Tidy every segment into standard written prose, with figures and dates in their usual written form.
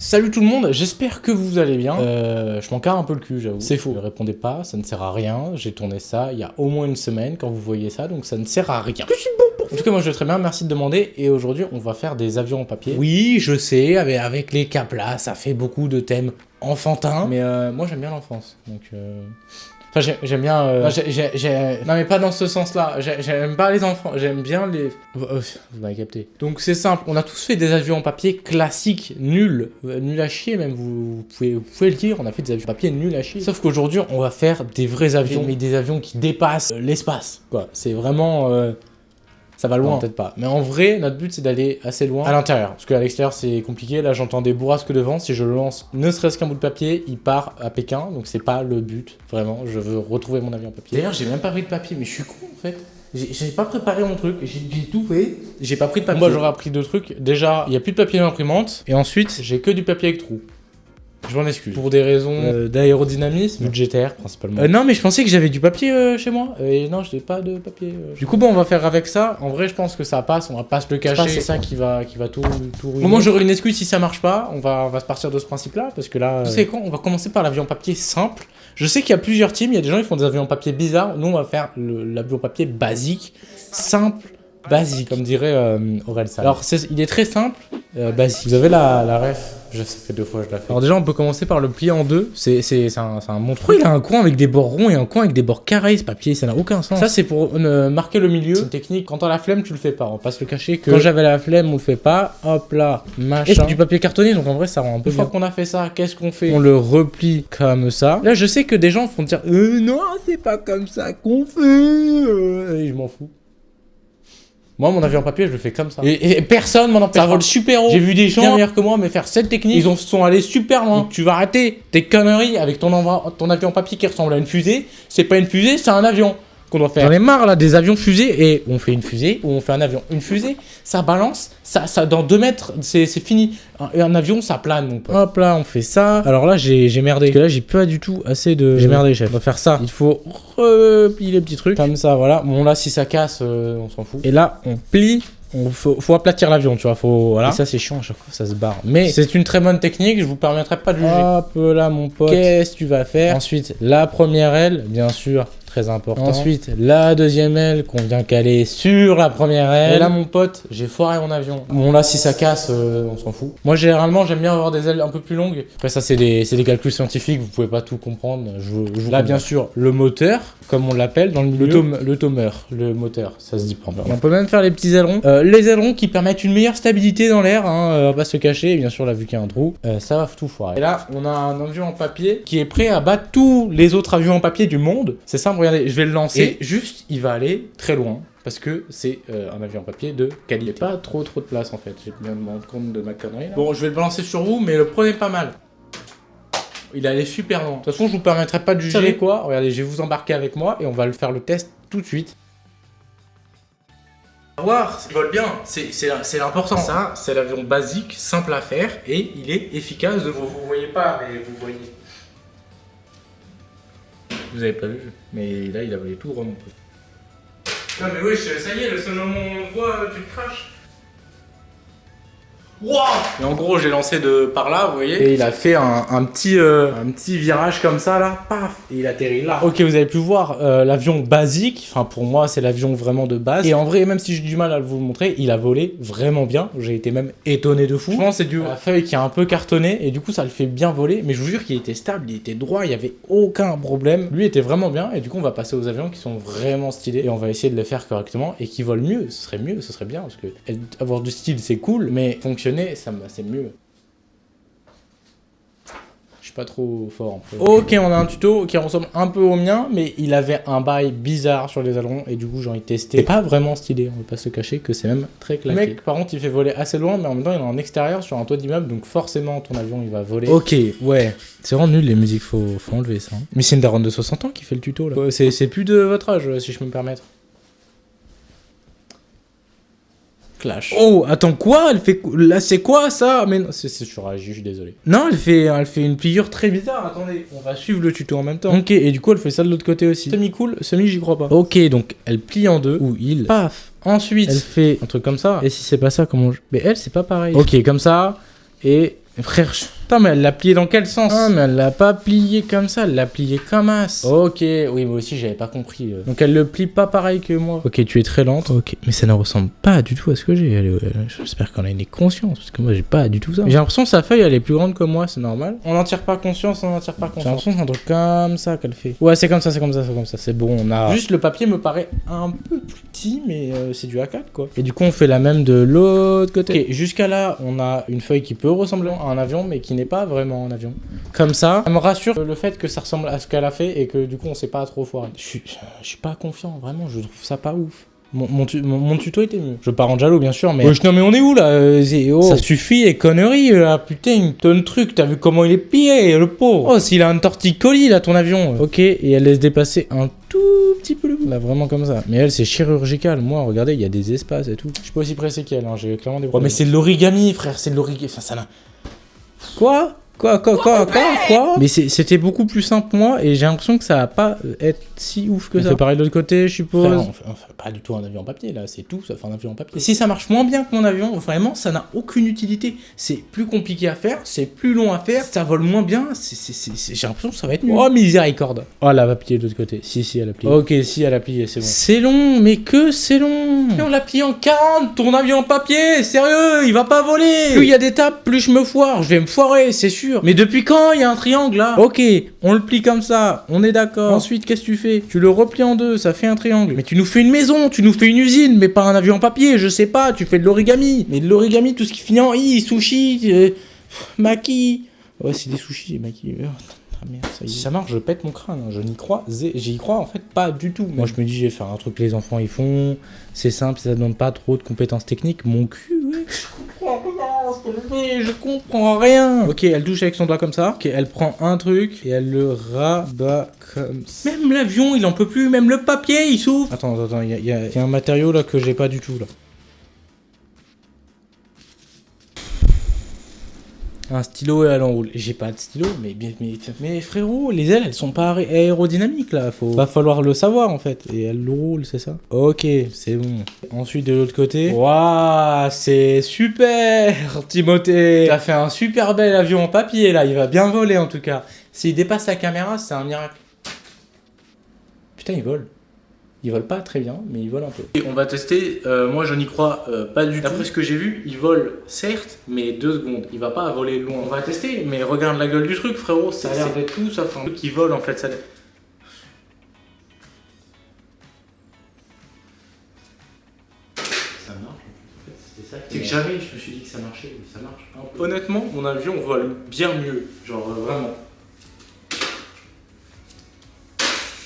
Salut tout le monde, j'espère que vous allez bien. Je m'en carre un peu le cul, j'avoue. C'est faux. Ne répondez pas, ça ne sert à rien. J'ai tourné ça il y a au moins une semaine quand vous voyez ça, donc ça ne sert à rien. Je suis bon pour... En tout cas, moi je vais très bien, merci de demander. Et aujourd'hui, on va faire des avions en papier. Oui, je sais, avec les caplas, ça fait beaucoup de thèmes enfantins. Mais moi j'aime bien l'enfance, donc... Enfin, j'aime bien... Non, mais pas dans ce sens-là. J'aime pas les enfants. J'aime bien les... Vous m'avez capté. Donc, c'est simple. On a tous fait des avions en papier classiques, nuls. Nuls à chier, même. Vous pouvez le dire. On a fait des avions en papier nuls à chier. Sauf qu'aujourd'hui, on va faire des vrais avions. Mais des avions qui dépassent l'espace, quoi. C'est vraiment... Ça va loin, peut-être pas. Mais en vrai, notre but, c'est d'aller assez loin à l'intérieur. Parce qu'à l'extérieur, c'est compliqué. Là, j'entends des bourrasques devant. Si je le lance, ne serait-ce qu'un bout de papier, il part à Pékin. Donc, c'est pas le but. Vraiment, je veux retrouver mon avion en papier. D'ailleurs, j'ai même pas pris de papier. Mais je suis con, en fait. J'ai pas préparé mon truc. J'ai tout fait. J'ai pas pris de papier. Moi, j'aurais appris deux trucs. Déjà, il n'y a plus de papier d'imprimante. Et ensuite, j'ai que du papier avec trous. Je m'en excuse. Pour des raisons d'aérodynamisme, budgétaire principalement. Non, mais je pensais que j'avais du papier chez moi. Et non, je n'ai pas de papier. Du coup, bon, on va faire avec ça. En vrai, je pense que ça passe. On va pas se le cacher. C'est ça qui va tout ruiner. Au moins, j'aurai une excuse si ça marche pas. On va se partir de ce principe-là. Parce que là, tu sais quoi, on va commencer par l'avion en papier simple. Je sais qu'il y a plusieurs teams. Il y a des gens qui font des avions en papier bizarres. Nous, on va faire l'avion en papier basique, simple. Basique, comme dirait Aurel San. Alors, il est très simple, basique. Vous avez la ref. Ça fait 2 fois que je la fais. Alors déjà, on peut commencer par le plier en deux. C'est un montre. Pourquoi il a un coin avec des bords ronds et un coin avec des bords carrés, ce papier? Ça n'a aucun sens. Ça, c'est pour marquer le milieu. C'est une technique. Quand t'as la flemme, tu le fais pas. On va pas se le cacher que quand j'avais la flemme, on le fait pas. Hop là, machin. Et c'est du papier cartonné, donc en vrai, ça rend un peu. Une fois qu'on a fait ça, qu'est-ce qu'on fait? On le replie comme ça. Là, je sais que des gens vont dire non, c'est pas comme ça qu'on fait. Et je m'en fous. Moi, mon avion en papier, je le fais comme ça. Et personne m'en empêche. Ça vole super haut. J'ai vu des gens bien meilleurs que moi mais faire cette technique. Ils sont allés super loin. Donc, tu vas arrêter tes conneries avec ton avion en papier qui ressemble à une fusée. C'est pas une fusée, c'est un avion qu'on doit faire. J'en ai marre là des avions fusées. Et on fait une fusée ou on fait un avion. Une fusée, ça balance. Ça dans 2 mètres, c'est fini. Un avion, ça plane, mon pote. Hop là, on fait ça. Alors là, j'ai merdé. Parce que là, j'ai pas du tout assez de... J'ai merdé, chef. On va faire ça. Il faut replier les petits trucs. Comme ça, voilà. Bon, là, si ça casse, on s'en fout. Et là, on plie. Faut aplatir l'avion, tu vois. Voilà. Et ça, c'est chiant à chaque fois, ça se barre. Mais c'est une très bonne technique. Je vous permettrai pas de juger. Hop là, mon pote. Qu'est-ce que tu vas faire? Ensuite, la première aile, bien sûr. Très important. Ensuite, la deuxième aile qu'on vient caler sur la première aile. Et là, mon pote, j'ai foiré mon avion. Bon, là, si ça casse, on s'en fout. Moi, généralement, j'aime bien avoir des ailes un peu plus longues. Après, ça, c'est des calculs scientifiques. Vous pouvez pas tout comprendre. Là, bien sûr, le moteur, comme on l'appelle dans le milieu. Le tomeur, le moteur, ça se dit pas. On peut même faire les petits ailerons. Les ailerons qui permettent une meilleure stabilité dans l'air. On va pas se cacher. Et bien sûr, là, vu qu'il y a un trou, ça va tout foirer. Et là, on a un avion en papier qui est prêt à battre tous les autres avions en papier du monde. C'est simple. Regardez, je vais le lancer. Et juste, il va aller très loin. Parce que c'est un avion en papier de qualité. Pas trop de place en fait. J'ai bien me rendre compte de ma connerie là. Bon, je vais le balancer sur vous, mais le prenez pas mal. Il allait super loin. De toute façon, je vous permettrai pas de juger. Vous savez quoi? Regardez, je vais vous embarquer avec moi et on va le faire le test tout de suite. Voir s'il vole bien, c'est l'important. Ça, c'est l'avion basique, simple à faire et il est efficace. Vous voyez pas, mais vous voyez. Vous avez pas vu, mais là il a volé tout remonté. Non mais oui, ça y est, le seul moment où on le voit, tu te craches. Wow! Et en gros, j'ai lancé de par là, vous voyez. Et il a fait un petit virage comme ça là, paf, et il atterrit là. Ok, vous avez pu voir l'avion basique. Enfin, pour moi, c'est l'avion vraiment de base. Et en vrai, même si j'ai du mal à vous le montrer, il a volé vraiment bien. J'ai été même étonné de fou. Je pense que c'est dû à la feuille qui a un peu cartonné et du coup, ça le fait bien voler. Mais je vous jure qu'il était stable, il était droit, il y avait aucun problème. Lui était vraiment bien. Et du coup, on va passer aux avions qui sont vraiment stylés et on va essayer de les faire correctement et qui volent mieux. Ce serait bien parce que avoir du style, c'est cool, mais fonctionner, c'est mieux. Je suis pas trop fort en fait. Ok, on a un tuto qui ressemble un peu au mien, mais il avait un bail bizarre sur les ailerons et du coup j'ai envie de tester. C'est pas vraiment stylé, on va pas se cacher que c'est même très claqué. Le mec, par contre, il fait voler assez loin, mais en même temps il est en extérieur sur un toit d'immeuble, donc forcément ton avion il va voler. Ok, ouais. C'est vraiment nul les musiques, faut enlever ça. Mais c'est une daronne de 60 ans qui fait le tuto là. C'est plus de votre âge, si je peux me permettre. Clash. Oh, attends, quoi? Elle fait... Là, c'est quoi, ça? Mais non, je suis désolé. Non, elle fait une pliure très bizarre. Attendez, on va suivre le tuto en même temps. Ok, et du coup, elle fait ça de l'autre côté aussi. Semi-cool, semi, j'y crois pas. Ok, donc, elle plie en deux. Ou il. Paf. Ensuite, elle fait un truc comme ça. Et si c'est pas ça, comment je... Mais elle, c'est pas pareil. Ok, comme ça. Et Frère, putain, mais elle l'a plié dans quel sens? Ah, mais elle l'a pas plié comme ça, elle l'a plié comme as. Ok, oui, moi aussi, j'avais pas compris. Donc, elle le plie pas pareil que moi. Ok, tu es très lente. Ok, mais ça ne ressemble pas du tout à ce que j'ai. J'espère qu'on a une conscience, parce que moi, j'ai pas du tout ça. J'ai l'impression que sa feuille, elle est plus grande que moi, c'est normal. On n'en tire pas conscience, on n'en tire pas conscience. J'ai l'impression que c'est un truc comme ça qu'elle fait. Ouais, c'est comme ça, c'est comme ça, c'est comme ça. C'est bon, on a. Juste, le papier me paraît un peu plus petit, mais c'est du A4, quoi. Et du coup, on fait la même de l'autre côté. Ok, jusqu'à là, on a une feuille qui peut ressembler à un avion, mais qui n'est pas vraiment un avion. Comme ça me rassure le fait que ça ressemble à ce qu'elle a fait et que du coup on s'est pas trop foiré. Je suis pas confiant, vraiment, je trouve ça pas ouf. Mon tuto était mieux. Je pars en jalo bien sûr, mais... Wesh, non mais on est où là? Ça suffit les conneries là, putain, ton truc, t'as vu comment il est plié, le pauvre. Oh, s'il a un torticolis là, ton avion. Ok, et elle laisse dépasser un tout petit peu le bout. Là, vraiment comme ça. Mais elle, c'est chirurgical. Moi, regardez, il y a des espaces et tout. Je suis pas aussi pressé qu'elle, hein, j'ai clairement des problèmes. Oh, mais c'est de l'origami, frère, c'est de l'origami. Enfin, ça n'a... Quoi? Quoi? Mais c'était beaucoup plus simple moi et j'ai l'impression que ça va pas être si ouf que ça. On fait pareil de l'autre côté, je suppose. Frère, on fait pas du tout un avion en papier là, c'est tout, ça fait un avion en papier. Et si ça marche moins bien que mon avion, vraiment ça n'a aucune utilité. C'est plus compliqué à faire, c'est plus long à faire, ça vole moins bien, j'ai l'impression que ça va être nul. Oh miséricorde. Oh elle va plier de l'autre côté. Si elle a plié. Ok, si elle a plié, c'est bon. C'est long, mais que c'est long. Et on l'a plié en 40, ton avion en papier, sérieux, il va pas voler. Plus il y a d'étapes, plus je me foire, je vais me foirer, c'est sûr. Mais depuis quand il y a un triangle là? Ok, on le plie comme ça, on est d'accord. Ensuite, qu'est-ce que tu fais? Tu le replies en deux, ça fait un triangle. Mais tu nous fais une maison, tu nous fais une usine, mais pas un avion en papier, je sais pas, tu fais de l'origami. Mais de l'origami, tout ce qui finit en i, sushi, maki. Ouais, c'est des sushis, maki. Ah merde, ça y est. Si ça marche, je pète mon crâne, hein. J'y crois en fait pas du tout. Moi je me dis, je vais faire un truc que les enfants ils font, c'est simple, ça demande pas trop de compétences techniques. Mon cul, ouais. Je comprends rien. Ok, elle touche avec son doigt comme ça. Ok, elle prend un truc et elle le rabat comme ça. Même l'avion, il en peut plus. Même le papier, il souffre. Attends, il y a un matériau là que j'ai pas du tout là. Un stylo et elle enroule. J'ai pas de stylo, mais frérot, les ailes, elles sont pas aérodynamiques là. Va falloir le savoir en fait. Et elle roule, c'est ça? Ok, c'est bon. Ensuite de l'autre côté. Waouh, c'est super, Timothée. T'as fait un super bel avion en papier là. Il va bien voler en tout cas. S'il dépasse la caméra, c'est un miracle. Putain, il vole. Il vole pas très bien, mais il vole un peu. Et on va tester, moi je n'y crois pas du tout. D'après ce que j'ai vu, il vole certes, mais 2 secondes. Il va pas voler loin. On va tester, mais regarde la gueule du truc frérot, ça a l'air d'être tout sauf un truc qui vole en fait. Ça marche, c'est ça. C'est que jamais je me suis dit que ça marchait, mais ça marche. Honnêtement, mon avion vole bien mieux, genre vraiment.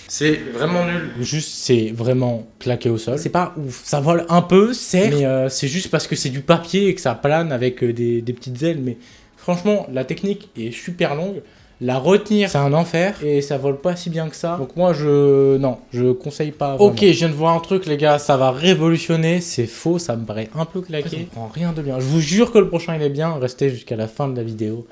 C'est vraiment nul. Juste, c'est vraiment claqué au sol. C'est pas ouf. Ça vole un peu, certes, mais c'est juste parce que c'est du papier et que ça plane avec des petites ailes. Mais franchement, la technique est super longue. La retenir, c'est un enfer et ça vole pas si bien que ça. Donc moi, je conseille pas. Vraiment. Ok, je viens de voir un truc, les gars, ça va révolutionner. C'est faux, ça me paraît un peu claqué. Ça me prend rien de bien. Je vous jure que le prochain, il est bien. Restez jusqu'à la fin de la vidéo.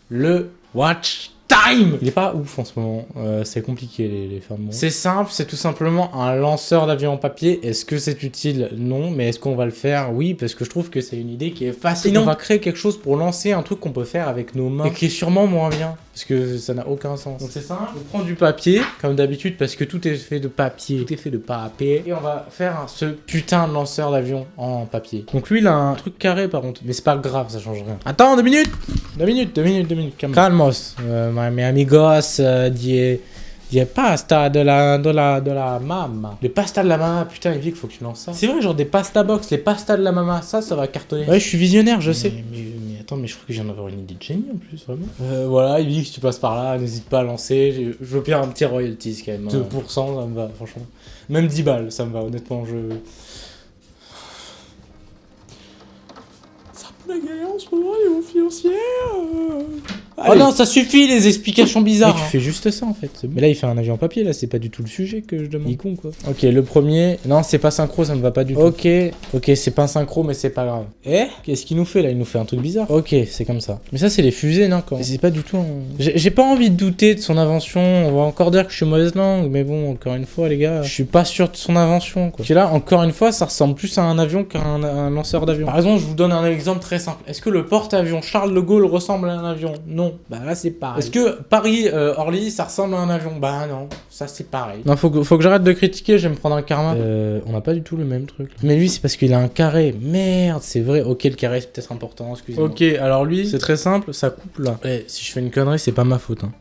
Le Watch Time. Il est pas ouf en ce moment, c'est compliqué les fins de mois. C'est simple, c'est tout simplement un lanceur d'avion en papier. Est-ce que c'est utile? Non, mais est-ce qu'on va le faire? Oui, parce que je trouve que c'est une idée qui est fascinante. On va créer quelque chose pour lancer un truc qu'on peut faire avec nos mains et qui est sûrement moins bien, parce que ça n'a aucun sens. Donc c'est simple, on prend du papier, comme d'habitude, parce que tout est fait de papier, tout est fait de papier, et on va faire ce putain de lanceur d'avion en papier. Donc lui, il a un truc carré par contre, mais c'est pas grave, ça change rien. Attends, 2 minutes, calmos. Mes amigos, die pasta de la mama. Les pastas de la mama, putain, il faut que tu lances ça. C'est vrai, genre des pasta box, les pastas de la mama, ça va cartonner. Ouais, je suis visionnaire, je sais. Mais attends, mais je crois que je viens d'avoir une idée de génie en plus, vraiment. Voilà, il dit que si tu passes par là, n'hésite pas à lancer. Je veux bien un petit royalties quand même. 2%, ça me va, franchement. Même 10 balles, ça me va, honnêtement, C'est un peu la galère en ce moment, les financières. Oh non, ça suffit les explications bizarres. Mais tu fais juste ça en fait. Mais là, il fait un avion en papier, là, c'est pas du tout le sujet que je demande. Il est con quoi. Ok, le premier. Non, c'est pas synchro, ça me va pas du tout. Ok, c'est pas synchro, mais c'est pas grave. Qu'est-ce qu'il nous fait là? Il nous fait un truc bizarre. Ok, c'est comme ça. Mais ça, c'est les fusées, non quand c'est pas du tout. J'ai pas envie de douter de son invention. On va encore dire que je suis mauvaise langue, mais bon, encore une fois, les gars, je suis pas sûr de son invention quoi. Et là, encore une fois, ça ressemble plus à un avion qu'à un lanceur d'avion. Par exemple, je vous donne un exemple très simple. Est-ce que le porte-avions Charles de Gaulle ressemble à un avion? Non. Bah là, c'est pareil. Est-ce que Paris-Orly, ça ressemble à un avion? Bah non, ça c'est pareil. Non, faut que j'arrête de critiquer, je vais me prendre un karma. On n'a pas du tout le même truc. Là. Mais lui, c'est parce qu'il a un carré. Merde, c'est vrai. Ok, le carré, c'est peut-être important, excusez-moi. Ok, alors lui, c'est très simple, ça coupe là. Si je fais une connerie, c'est pas ma faute. Hein.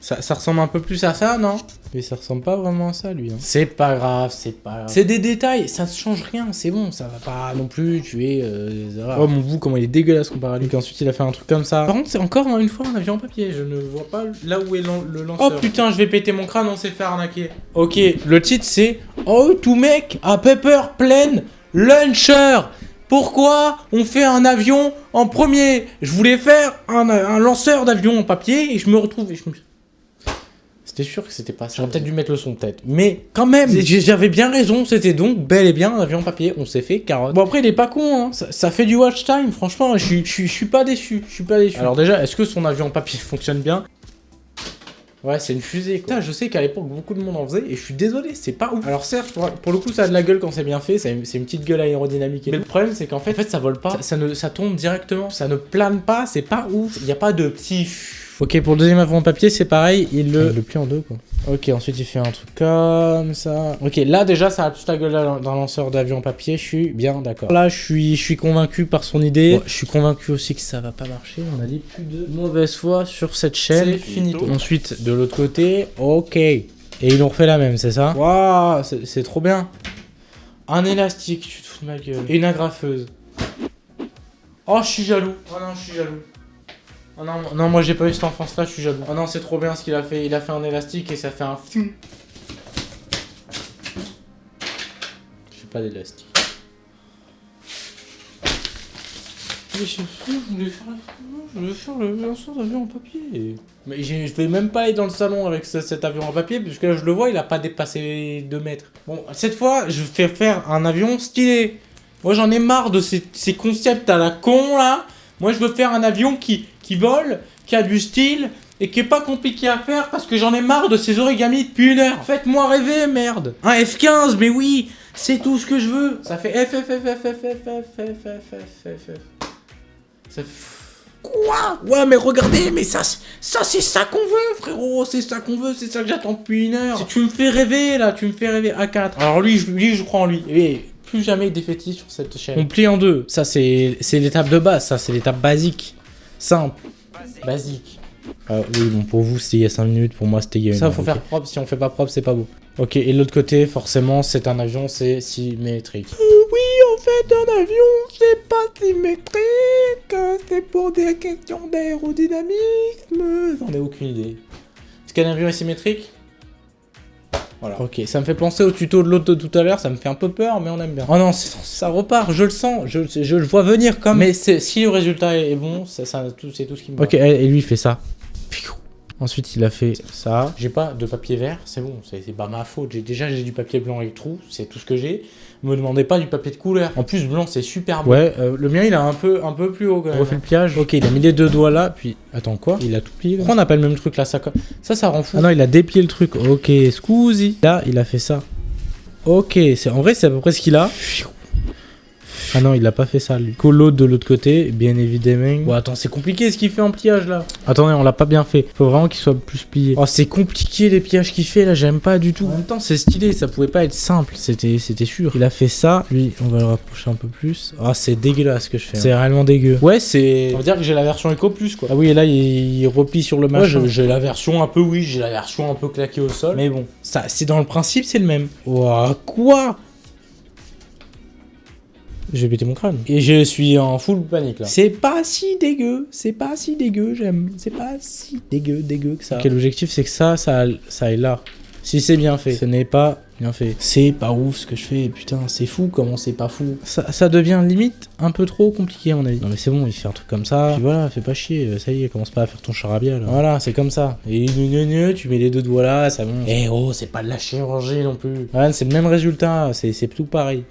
Ça ressemble un peu plus à ça, non? Mais ça ressemble pas vraiment à ça, lui. Hein. C'est pas grave, c'est pas grave. C'est des détails, ça ne change rien, c'est bon, ça va pas non plus tuer des erreurs. Oh mon bout, comment il est dégueulasse comparé à lui. Ensuite, il a fait un truc comme ça. Par contre, c'est encore une fois un avion en papier, je ne vois pas là où est le lanceur. Oh putain, je vais péter mon crâne, on s'est fait arnaquer. Ok, le titre c'est Oh to make a paper plane launcher. Pourquoi on fait un avion en premier? Je voulais faire un lanceur d'avion en papier et je me retrouve... C'était sûr que c'était pas ça. J'aurais peut-être dû mettre le son peut-être. Mais quand même, j'avais bien raison. C'était donc bel et bien un avion en papier. On s'est fait carotte. Bon après, il est pas con. Hein. Ça fait du watch time. Franchement, je suis pas déçu. Je suis pas déçu. Alors déjà, est-ce que son avion en papier fonctionne bien? Ouais, c'est une fusée. Putain, je sais qu'à l'époque, beaucoup de monde en faisait. Et je suis désolé, c'est pas ouf. Alors certes, pour le coup, ça a de la gueule quand c'est bien fait. C'est une petite gueule aérodynamique. Mais le problème, c'est qu'en fait, ça vole pas. Ça tombe directement. Ça ne plane pas. C'est pas ouf. Il n'y a pas de petit... Ok, pour le deuxième avion en papier, c'est pareil, il le plie en deux, quoi. Ok, ensuite il fait un truc comme ça. Ok, là déjà, ça a plus la gueule d'un lanceur d'avion en papier, je suis bien d'accord. Là, je suis convaincu par son idée. Bon, je suis convaincu aussi que ça va pas marcher. On a dit plus de mauvaise foi sur cette chaîne. C'est fini. Ensuite, de l'autre côté, ok. Et ils ont refait la même, c'est ça? Waouh, c'est trop bien. Un élastique, tu te fous de ma gueule. Et une agrafeuse. Oh, je suis jaloux. Oh non, je suis jaloux. Oh non, non, moi j'ai pas eu cette enfance là, je suis jaloux. Oh non, c'est trop bien ce qu'il a fait. Il a fait un élastique et ça fait un fou. J'ai pas d'élastique. Mais je voulais faire le lanceur d'avion en papier. Mais je vais même pas aller dans le salon avec cet avion en papier, puisque là je le vois, il a pas dépassé 2 mètres. Bon, cette fois, je vais faire un avion stylé. Moi j'en ai marre de ces concepts à la con là. Moi je veux faire un avion qui vole, qui a du style et qui est pas compliqué à faire parce que j'en ai marre de ces origamis depuis 1 heure. Faites-moi rêver, merde. Un F15, mais oui, c'est tout ce que je veux. Ça fait F. Ça fait... Quoi? Ouais, mais regardez, mais ça c'est ça qu'on veut, frérot. C'est ça qu'on veut, c'est ça que j'attends depuis 1 heure. Tu me fais rêver, là, tu me fais rêver. A4. Alors lui, je crois en lui. Et plus jamais défaitiste sur cette chaîne. On plie en deux. Ça, c'est l'étape de base, ça, c'est l'étape basique. Simple. Basique. Oui, bon, pour vous, c'était il y a 5 minutes, pour moi, c'était il y a 1 heure. Ça, faut faire propre, si on fait pas propre, c'est pas beau. Ok, et de l'autre côté, forcément, c'est un avion, c'est symétrique. Oui, en fait, un avion, c'est pas symétrique, c'est pour des questions d'aérodynamisme. J'en ai aucune idée. Est-ce qu'un avion est symétrique? Voilà. Ok, ça me fait penser au tuto de l'autre de tout à l'heure, ça me fait un peu peur, mais on aime bien. Oh non, ça repart, je le sens, je le vois venir comme... Mais si le résultat est bon, c'est tout ce qui me va. Ok, et lui il fait ça. Ensuite il a fait ça. J'ai pas de papier vert, c'est bon, c'est pas ma faute. J'ai du papier blanc avec trous, c'est tout ce que j'ai. Me demandez pas du papier de couleur. En plus blanc c'est super beau. Ouais, le mien il a un peu plus haut quand même. On refait le pliage. Ok, il a mis les 2 doigts là, puis... Attends quoi? Il a tout plié. Pourquoi on n'a pas le même truc là? Ça rend fou. Ah non, il a déplié le truc. Ok, scusi. Là, il a fait ça. Ok, en vrai c'est à peu près ce qu'il a. Ah non, il a pas fait ça lui. Colo de l'autre côté, bien évidemment. Bon attends, c'est compliqué ce qu'il fait en pliage là. Attendez, on l'a pas bien fait. Faut vraiment qu'il soit plus plié. Oh, c'est compliqué les pliages qu'il fait là, j'aime pas du tout. En même temps, c'est stylé, ça pouvait pas être simple, c'était sûr. Il a fait ça, lui, on va le rapprocher un peu plus. Ah, c'est dégueulasse ce que je fais. C'est réellement dégueu. Ouais, on va dire que j'ai la version Eco Plus quoi. Ah oui, et là il replie sur le machin. Ouais, j'ai la version un peu j'ai la version un peu claquée au sol. Mais bon, ça c'est dans le principe, c'est le même. Ouah, quoi? Je vais péter mon crâne. Et je suis en full panique là. C'est pas si dégueu, j'aime. C'est pas si dégueu que ça. Ok, l'objectif c'est que ça aille là. Si c'est bien fait. Ce n'est pas bien fait. C'est pas ouf ce que je fais, putain, c'est fou comment c'est pas fou. Ça devient limite un peu trop compliqué à mon avis. Non mais c'est bon, il fait un truc comme ça, puis voilà, fais pas chier, ça y est, commence pas à faire ton charabia là. Voilà, c'est comme ça. Et tu mets les deux doigts là, ça monte. Eh oh, c'est pas de la chirurgie non plus. Ouais, c'est le même résultat, c'est tout pareil.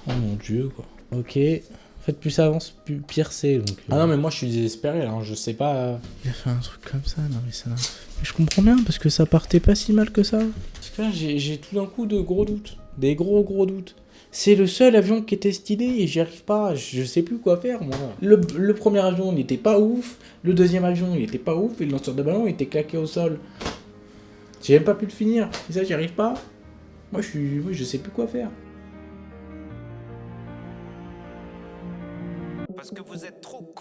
Oh mon dieu quoi. Ok. En fait, plus ça avance, pire c'est. Donc, Ah non, mais moi je suis désespéré là, hein, je sais pas. Il a fait un truc comme ça, non mais ça. Mais je comprends bien parce que ça partait pas si mal que ça. Parce que là, j'ai tout d'un coup de gros doutes. Des gros doutes. C'est le seul avion qui était stylé et j'y arrive pas. Je sais plus quoi faire moi. Le premier avion il était pas ouf. Le deuxième avion il était pas ouf. Et le lanceur de ballon il était claqué au sol. J'ai même pas pu le finir. Et ça, j'y arrive pas. Moi je sais plus quoi faire. Parce que vous êtes trop con.